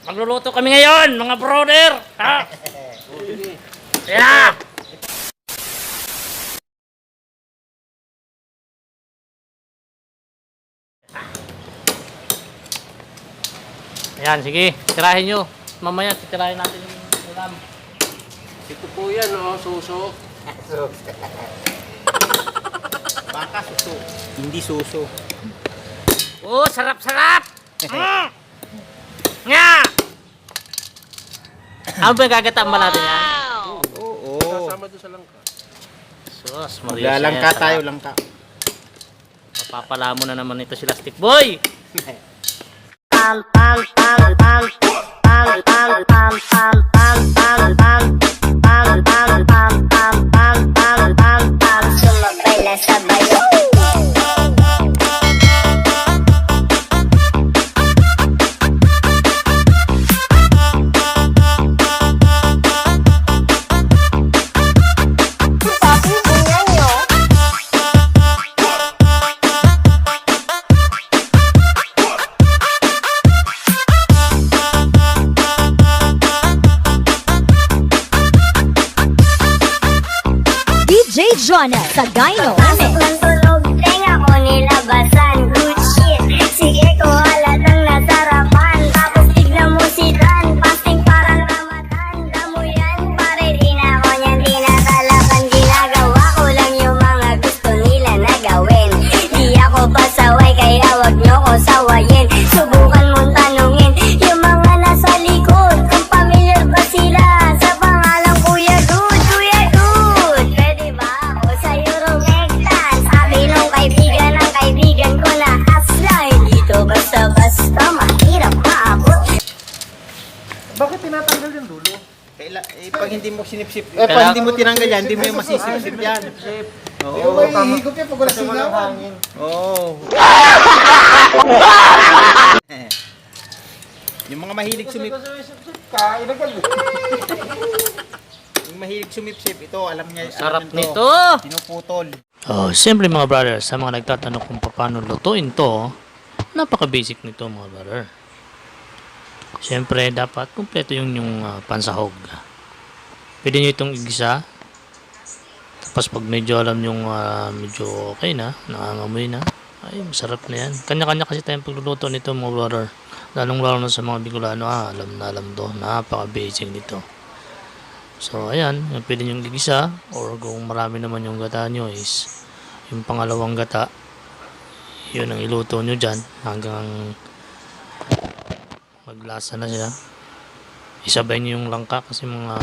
Magluluto kami ngayon, mga brother. Ha? Yeah. Ayan, sige. Tirahin nyo. Mamaya, titirahin natin yung ulam. Ito po yan, oh, suso. Baka suso. Hindi suso. Oh, sarap-sarap! Nga! Ano ba yung gagataan natin yan? Oo. Kasama doon sa langka. Sus, Maria. Maglalangka tayo, langka. Mapapala mo na naman ito sila stick boy! DJ Jonah sa Gyno. Pasok ng tulog, tenga ko nilabasan. Good shit, sige ko halatang nasarapan. Tapos tignan mo si Dan, pasting parang Ramadan. Damo yan, pare din ako niyan, di natalakan. Ginagawa ko lang yung mga gusto nila na gawin. Di ako pasaway, kaya wag nyo ko sawayin. Subukan mong tanungin yung mga nasa likod, kung familiar ba sila sa pangalang Kuya Good, Kuya Good. Pwede ba ako sa'yo rumektan? Sabi nung kaibigan ng kaibigan ko na asla, hindi to basta-basta, mahirap maabot. Bakit tinatanggal yung dulo? Pag hindi mo sinipsip, pag hindi mo tinanggal yan, hindi mo yung masisipsip yan. Oo. May higop yan pag wala singawan. Oo. Yung mga mahilig yung mahilig sumipsip, ito, alam niya. Sarap alam nito! Pinuputol. Oh, siyempre mga brother, sa mga nagtatanong kung paano lutuin to, napaka-basic nito mga brother. Siyempre, dapat kumpleto yung pansahog. Pwede nyo itong igisa. Tapos pag medyo alam yung medyo okay na, nangangamoy na, ay masarap na yan. Kanya-kanya kasi tayong pagluluto nito mga brother. Lalong-lalo na sa mga Bicolano, alam na alam to. Napaka-basic nito. So, ayan, pwede nyo igisa. Or kung marami naman yung gata nyo is yung pangalawang gata, yun ang iluto nyo dyan hanggang maglasa na siya. Isabay nyo yung langka kasi mga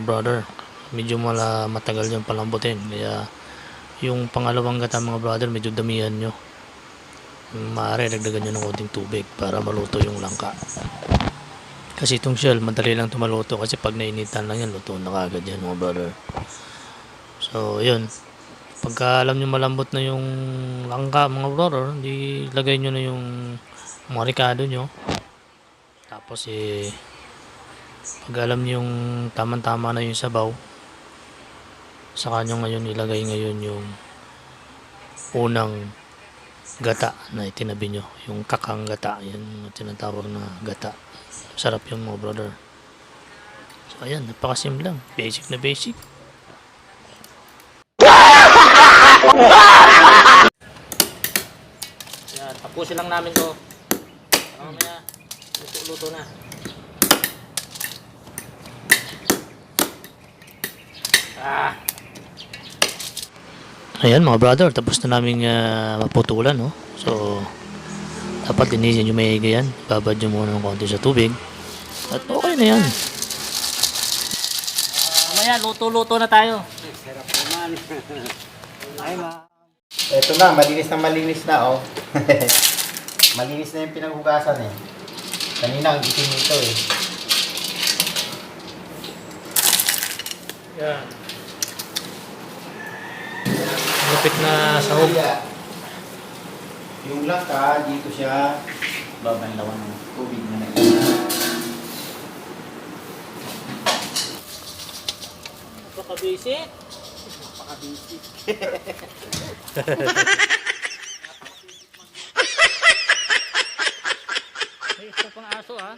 brother, medyo matagal yung palambutin. Kaya yung pangalawang gata mga brother, medyo damihan nyo. Maaari dagdagan nyo ng konting tubig para maluto yung langka. Kasi itong shell, madali lang tumaluto kasi pag nainitan lang yan, luto na kagad yan mga brother. So, yun. Pagka alam nyo malambot na yung langka mga brother, di lagay nyo na yung mga ricado nyo. Tapos pag alam nyo yung tamang-tama na yung sabaw, saka nyo ngayon ilagay ngayon yung unang gata na itinabi nyo, yung kakang gata, yan yung tinatawag na gata. Sarap yung mga brother. So ayan, napakasim lang, basic na basic. Yan, tapusin lang namin to. Mamaya luto na. Ayan mga brother, tapos na namin maputulan, no? So, dapat linisin yung may higa yan. Babad nyo muna ng konti sa tubig. At okay na yan. Mamaya, luto-luto na tayo. Sarap naman. Ay, Ito na, malinis na, oh. Malinis na yung pinaghugasan, eh. Kanina, ang itim ito, eh. Yan. Lupit na sahog. Yung langka, dito siya babanlawan ng tubig na nagkita. Napaka-basic. Napaka-basic. May isa pang aso, ha?